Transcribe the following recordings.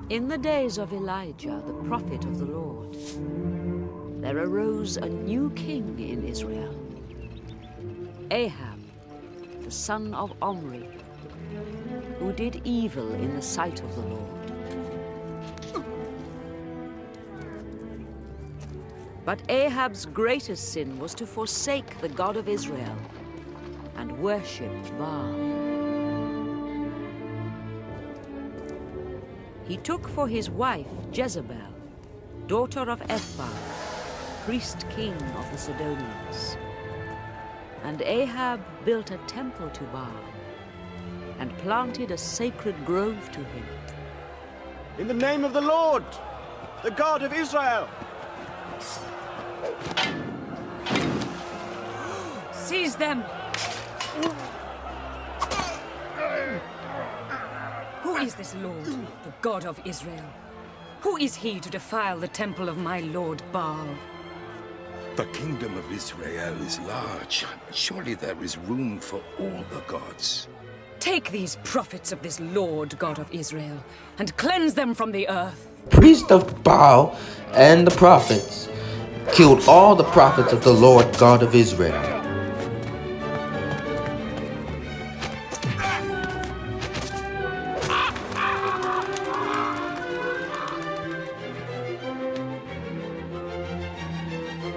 In the days of Elijah, the prophet of the Lord, there arose a new king in Israel, Ahab, the son of Omri, who did evil in the sight of the Lord. But Ahab's greatest sin was to forsake the God of Israel and worship Baal. He took for his wife Jezebel, daughter of Ethbaal, priest king of the Sidonians. And Ahab built a temple to Baal and planted a sacred grove to him. In the name of the Lord, the God of Israel! Seize them! Who is this Lord, the God of Israel? Who is he to defile the temple of my Lord Baal? The kingdom of Israel is large. Surely there is room for all the gods. Take these prophets of this Lord God of Israel and cleanse them from the earth. Priest of Baal and the prophets killed all the prophets of the Lord God of Israel.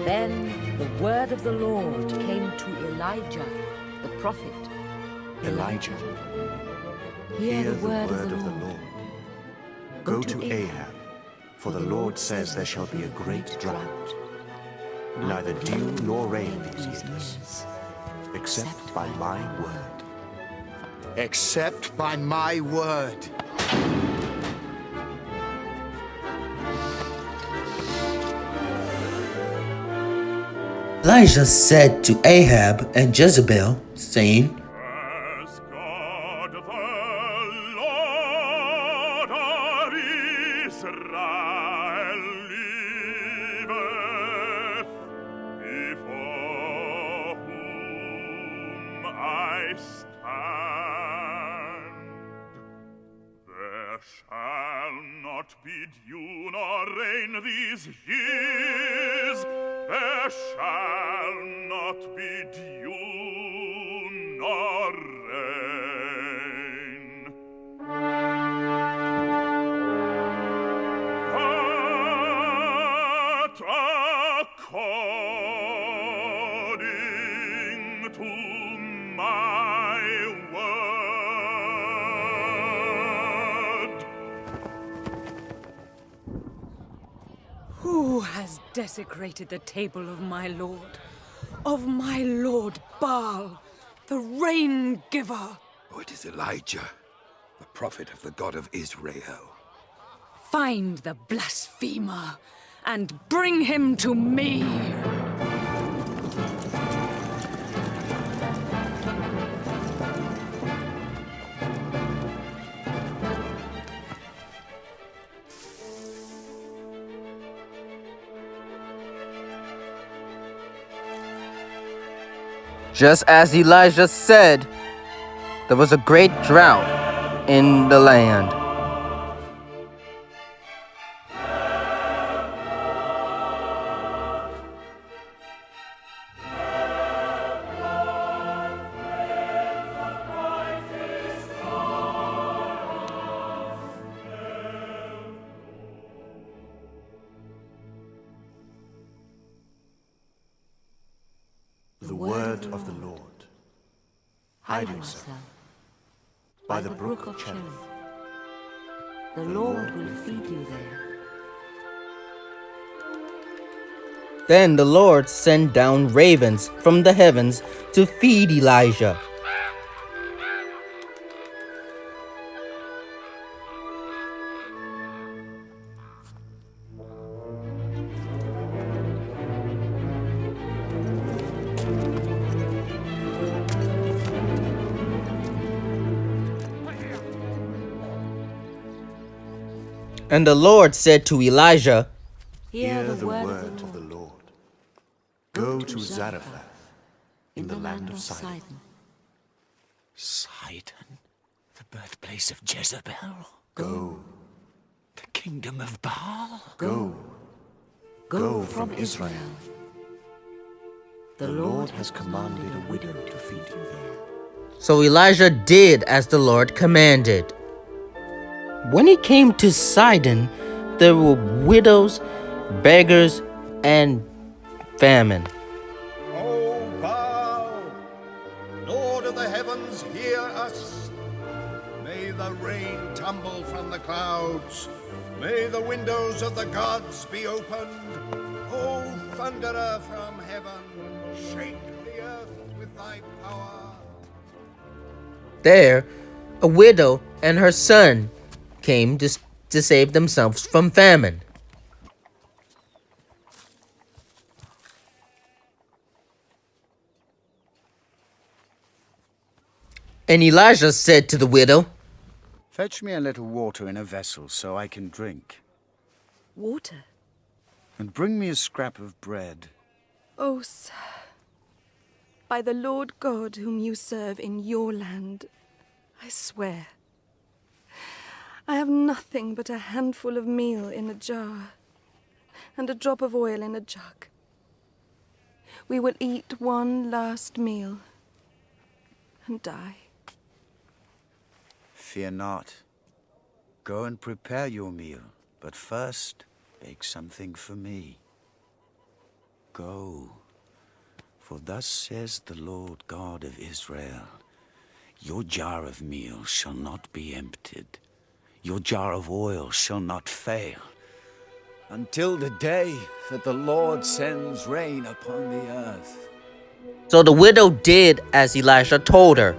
Then the word of the Lord came to Elijah, the prophet. Elijah, Hear the word of the Lord. Go to Ahab, for the Lord says there shall be a great drought. Neither dew nor rain these years, except by my word. Except by my word. Elijah said to Ahab and Jezebel, saying, As God the Lord of Israel liveth, before whom I stand, there shall not be dew nor rain these years. There shall not be dew nor rain. But according to my word. Who has desecrated the table of my Lord Baal, the rain giver? Oh, it is Elijah, the prophet of the God of Israel. Find the blasphemer and bring him to me. just as Elijah said, there was a great drought in the land. The word of the Lord. Hide yourself by the brook of Cherith. The Lord will feed you there. Then the Lord sent down ravens from the heavens to feed Elijah. And the Lord said to Elijah, Hear the word of the Lord. Go to Zarephath in the land of Sidon. Sidon, the birthplace of Jezebel. Go, The kingdom of Baal? Go from Israel. The Lord has commanded a widow to feed you there. So Elijah did as the Lord commanded. When he came to Sidon, there were widows, beggars, and famine. O Baal, Lord of the heavens, hear us. May the rain tumble from the clouds. May the windows of the gods be opened. O thunderer from heaven, shake the earth with thy power. There, a widow and her son came to save themselves from famine. And Elijah said to the widow, Fetch me a little water in a vessel so I can drink. Water? And bring me a scrap of bread. Oh, sir, by the Lord God whom you serve in your land, I swear, I have nothing but a handful of meal in a jar and a drop of oil in a jug. We will eat one last meal and die. Fear not. Go and prepare your meal, but first bake something for me. Go, for thus says the Lord God of Israel, your jar of meal shall not be emptied, your jar of oil shall not fail, until the day that the Lord sends rain upon the earth. So the widow did as Elisha told her.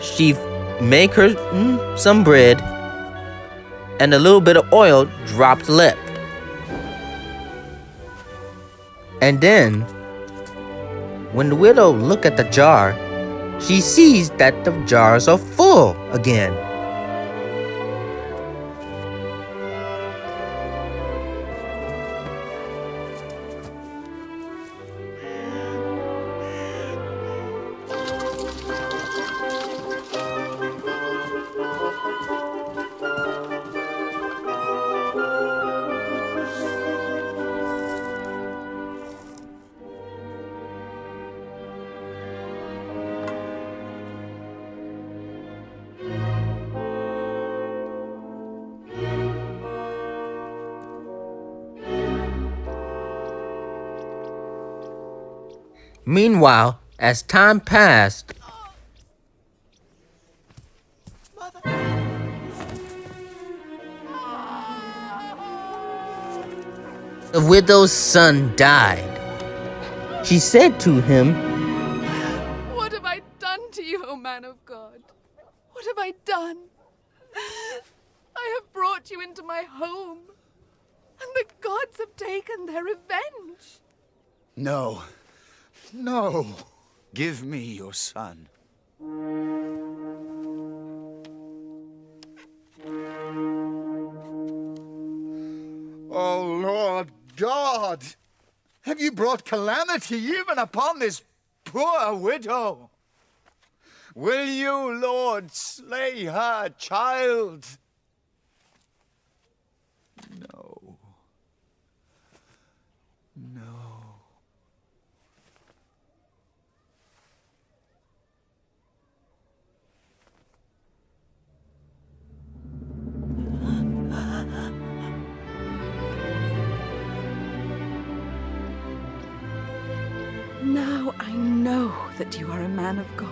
She made her some bread, and a little bit of oil dropped left. And then, when the widow looked at the jar, she sees that the jars are full again. Meanwhile, as time passed, the widow's son died. She said to him, What have I done to you, O man of God? What have I done? I have brought you into my home, and the gods have taken their revenge. No, no, give me your son. Oh, Lord God, have you brought calamity even upon this poor widow? Will you, Lord, slay her child? No. No. Now I know that you are a man of God,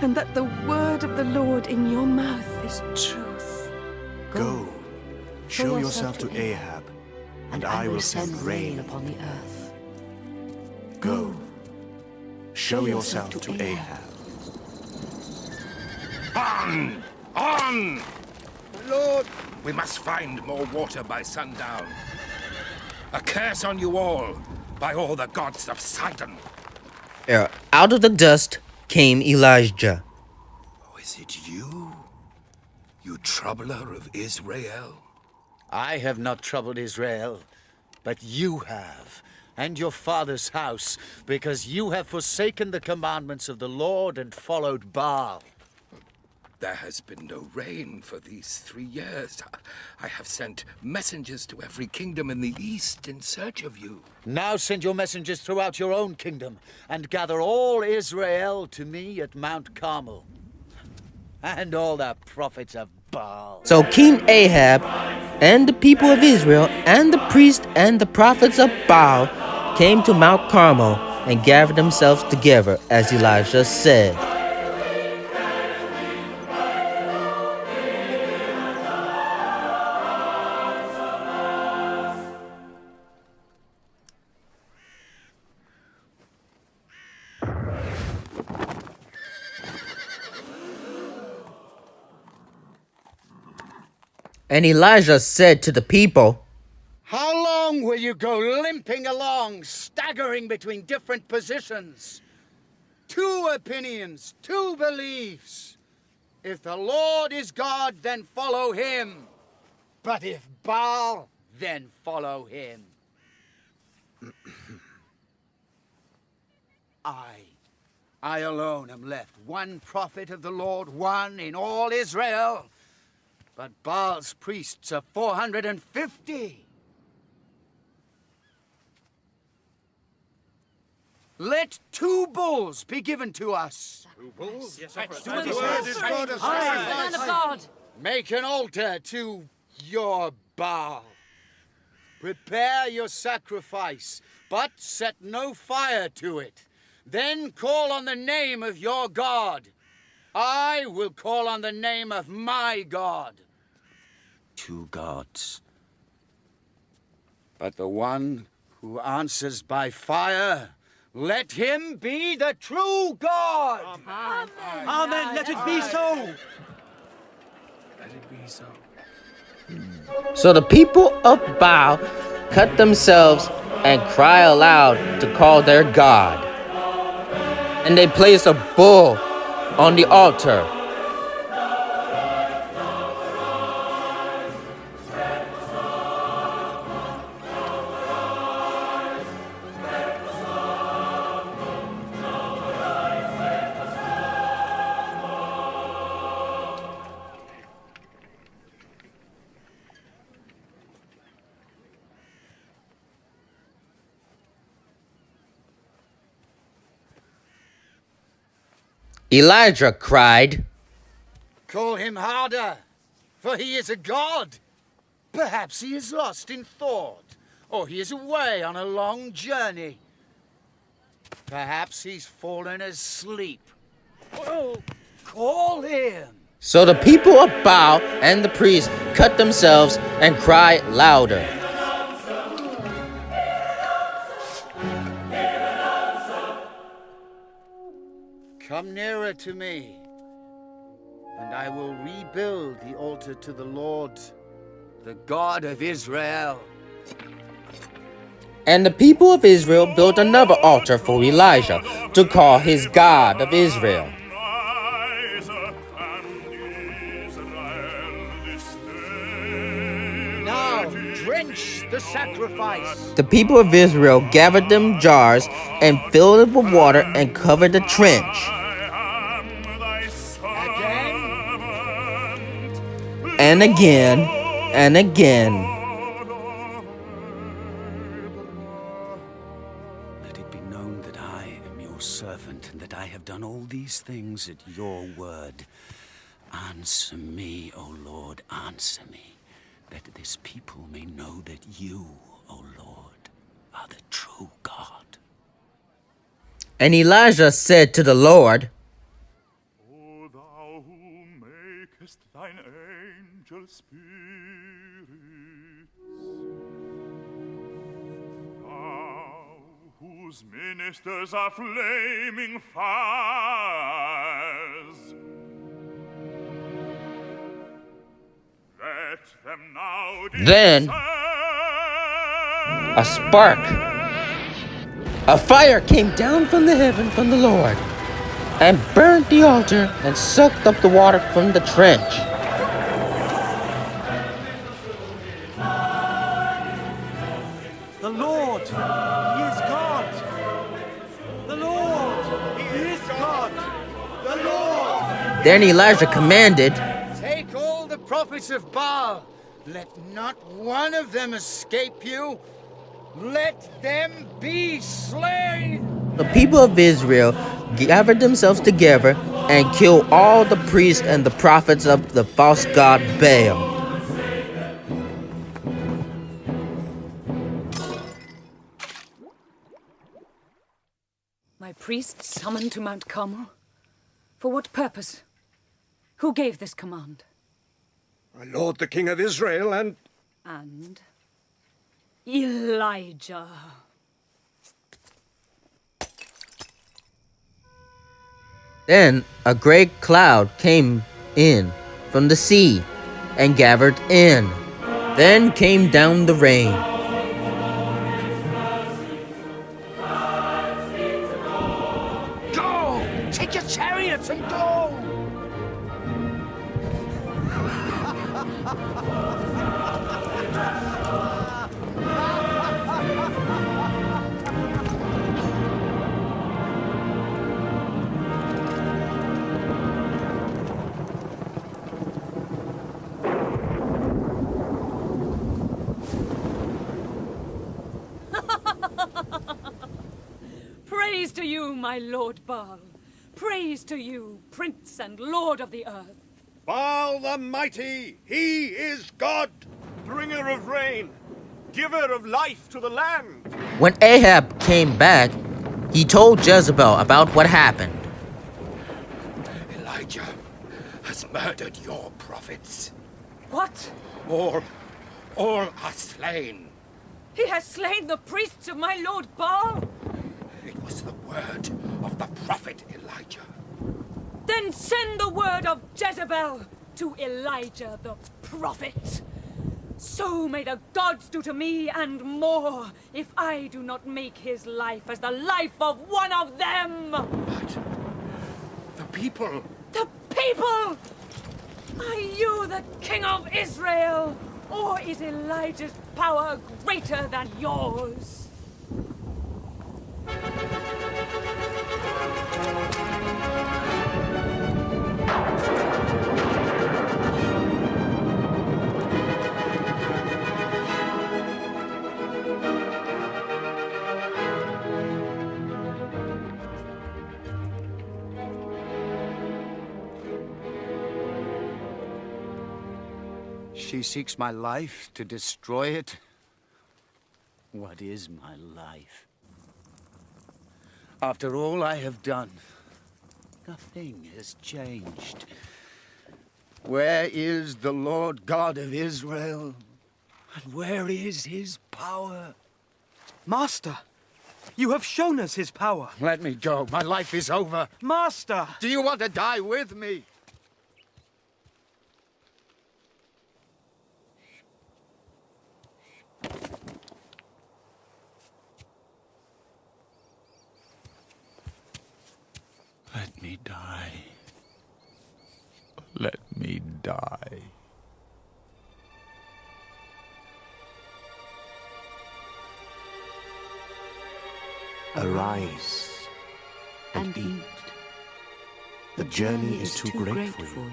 and that the word of the Lord in your mouth is truth. Go, show yourself to Ahab, and I will send rain upon the earth. Go, show yourself to Ahab. On! On! Lord, We must find more water by sundown. A curse on you all, by all the gods of Sidon. out of the dust came Elijah. Oh, is it you? You troubler of Israel? I have not troubled Israel, but you have, and your father's house, because you have forsaken the commandments of the Lord and followed Baal. There has been no rain for these 3 years. I have sent messengers to every kingdom in the east in search of you. Now send your messengers throughout your own kingdom, and gather all Israel to me at Mount Carmel, and all the prophets of Baal. So King Ahab and the people of Israel and the priests and the prophets of Baal came to Mount Carmel and gathered themselves together, as Elijah said. And Elijah said to the people, How long will you go limping along, staggering between different positions? 2 opinions, 2 beliefs. If the Lord is God, then follow him. But if Baal, then follow him. I alone am left, one prophet of the Lord, one in all Israel. But Baal's priests are 450. Let 2 bulls be given to us. 2 bulls? Yes, Man of God! Make an altar to your Baal. Prepare your sacrifice, but set no fire to it. Then call on the name of your God. I will call on the name of my God. 2 gods. But the one who answers by fire, let him be the true God. Amen. Amen. Let it be so. Let it be so. So the people of Baal cut themselves and cry aloud to call their God. And they placed a bull on the altar. Elijah cried, Call him harder, for he is a god. Perhaps he is lost in thought, or he is away on a long journey. Perhaps he's fallen asleep. Oh, call him. So the people of Baal and the priests cut themselves and cried louder. Come nearer to me, and I will rebuild the altar to the Lord, the God of Israel. And the people of Israel built another altar for Elijah to call his God of Israel. Now drench the sacrifice. The people of Israel gathered them jars and filled it with water and covered the trench. And again, and again. Let it be known that I am your servant, and that I have done all these things at your word. Answer me, O Lord, answer me, that this people may know that you, O Lord, are the true God. And Elijah said to the Lord, O thou who makest thine angel spirits, thou whose ministers are flaming fires, let them now Then a spark, a fire came down from the heaven from the Lord and burned the altar and sucked up the water from the trench. The Lord, He is God. The Lord, He is God. The Lord, Then Elijah commanded, Take all the prophets of Baal. Let not one of them escape you. Let them be slain. the people of Israel gathered themselves together and killed all the priests and the prophets of the false god Baal. My priests summoned to Mount Carmel? For what purpose? Who gave this command? My lord, the King of Israel, and Elijah. Then a great cloud came in from the sea and gathered in. Then came down the rain. Go! Take your chariots and go! Praise to you, my lord Baal. Praise to you, prince and lord of the earth. Baal the mighty, he is God. Bringer of rain, giver of life to the land. When Ahab came back, he told Jezebel about what happened. Elijah has murdered your prophets. What? All are slain. He has slain the priests of my lord Baal? It was the word of the prophet Elijah. Then send the word of Jezebel to Elijah the prophet. So may the gods do to me and more if I do not make his life as the life of one of them. But the people... The people! Are you the King of Israel? Or is Elijah's power greater than yours? She seeks my life to destroy it. What is my life? After all I have done, nothing has changed. Where is the Lord God of Israel? And where is his power? Master, you have shown us his power. Let me go. My life is over. Master! Do you want to die with me? Let me die. Let me die. Arise and eat. The journey is too great for you.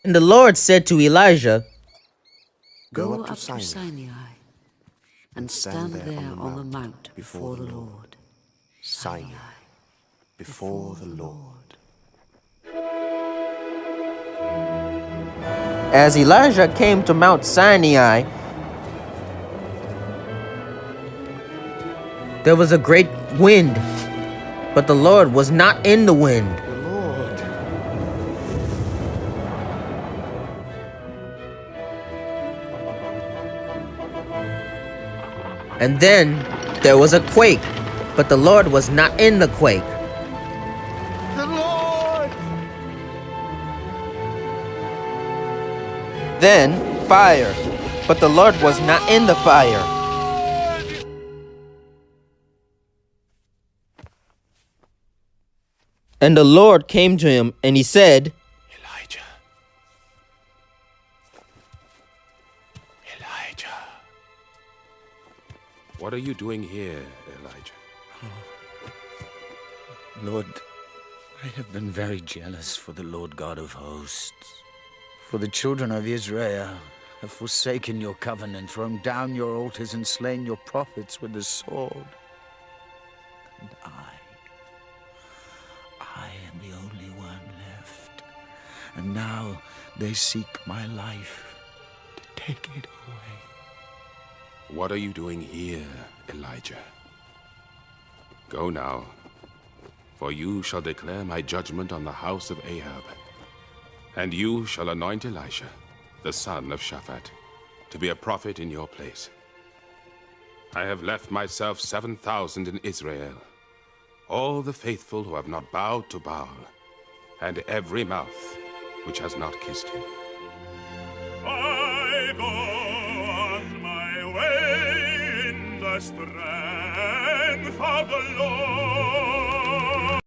And the Lord said to Elijah, Go up to Sinai and stand there on the mount before the Lord. Sinai, before the Lord. As Elijah came to Mount Sinai, there was a great wind, but the Lord was not in the wind. The Lord. And then there was a quake, but the Lord was not in the quake. The Lord! Then fire, but the Lord was not in the fire. And the Lord came to him, and he said, Elijah. Elijah. What are you doing here, Elijah. Lord, I have been very jealous for the Lord God of hosts. For the children of Israel have forsaken your covenant, thrown down your altars, and slain your prophets with the sword. And I am the only one left. And now they seek my life to take it away. What are you doing here, Elijah? Go now, for you shall declare my judgment on the house of Ahab. And you shall anoint Elisha, the son of Shaphat, to be a prophet in your place. I have left myself 7,000 in Israel, all the faithful who have not bowed to Baal, and every mouth which has not kissed him. I go on my way in the strength of the Lord.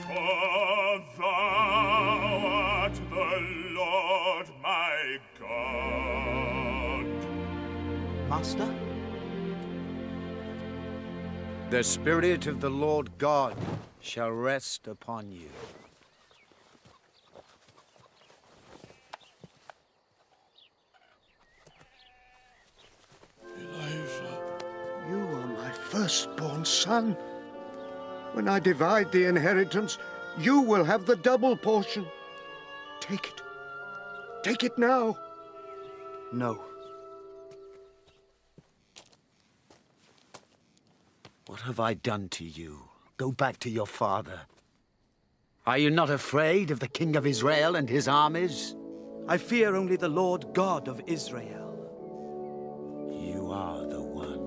For thou art the Lord my God. Master? The Spirit of the Lord God shall rest upon you. You are my firstborn son. When I divide the inheritance, you will have the double portion. Take it. Take it now. No. What have I done to you? Go back to your father. Are you not afraid of the king of Israel and his armies? I fear only the Lord God of Israel. You are the one.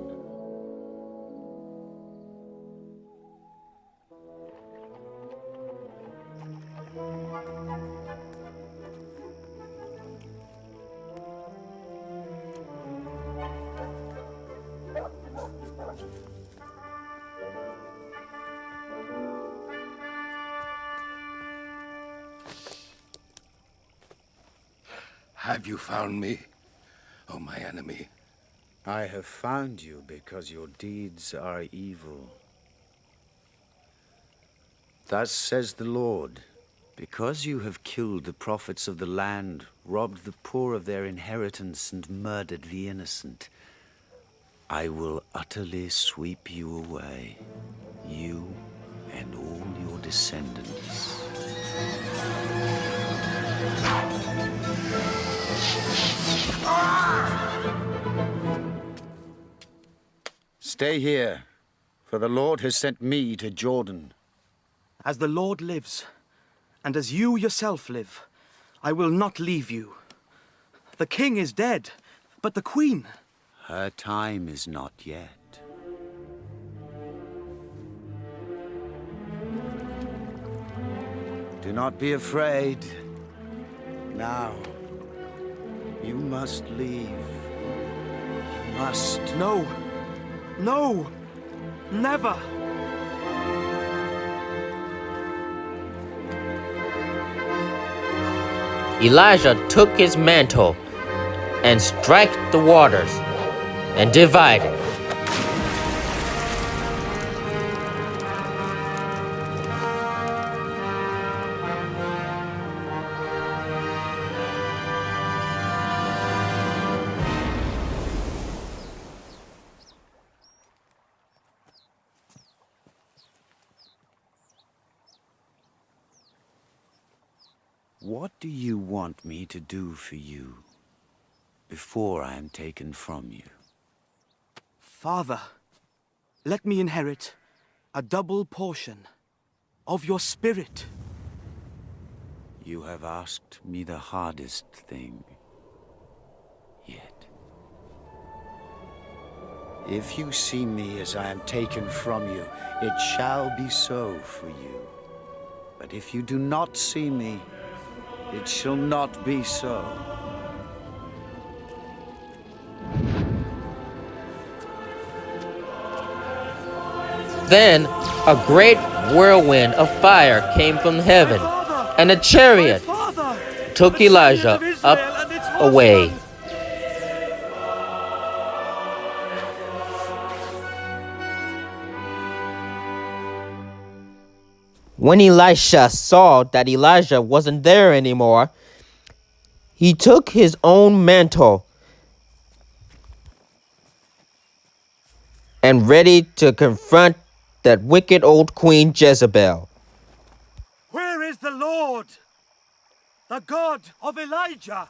Have you found me, O my enemy? I have found you because your deeds are evil. Thus says the Lord, because you have killed the prophets of the land, robbed the poor of their inheritance, and murdered the innocent, I will utterly sweep you away, you and all your descendants. Stay here, for the Lord has sent me to Jordan. As the Lord lives, and as you yourself live, I will not leave you. The king is dead, but the queen... Her time is not yet. Do not be afraid. Now, you must leave. You must. No! No! Never! Elijah took his mantle and struck the waters and divided. What do you want me to do for you before I am taken from you? Father, let me inherit a double portion of your spirit. You have asked me the hardest thing yet. If you see me as I am taken from you, it shall be so for you. But if you do not see me, it shall not be so. Then a great whirlwind of fire came from heaven, and a chariot took Elijah up away. When Elisha saw that Elijah wasn't there anymore, he took his own mantle and ready to confront that wicked old queen Jezebel. Where is the Lord, the God of Elijah?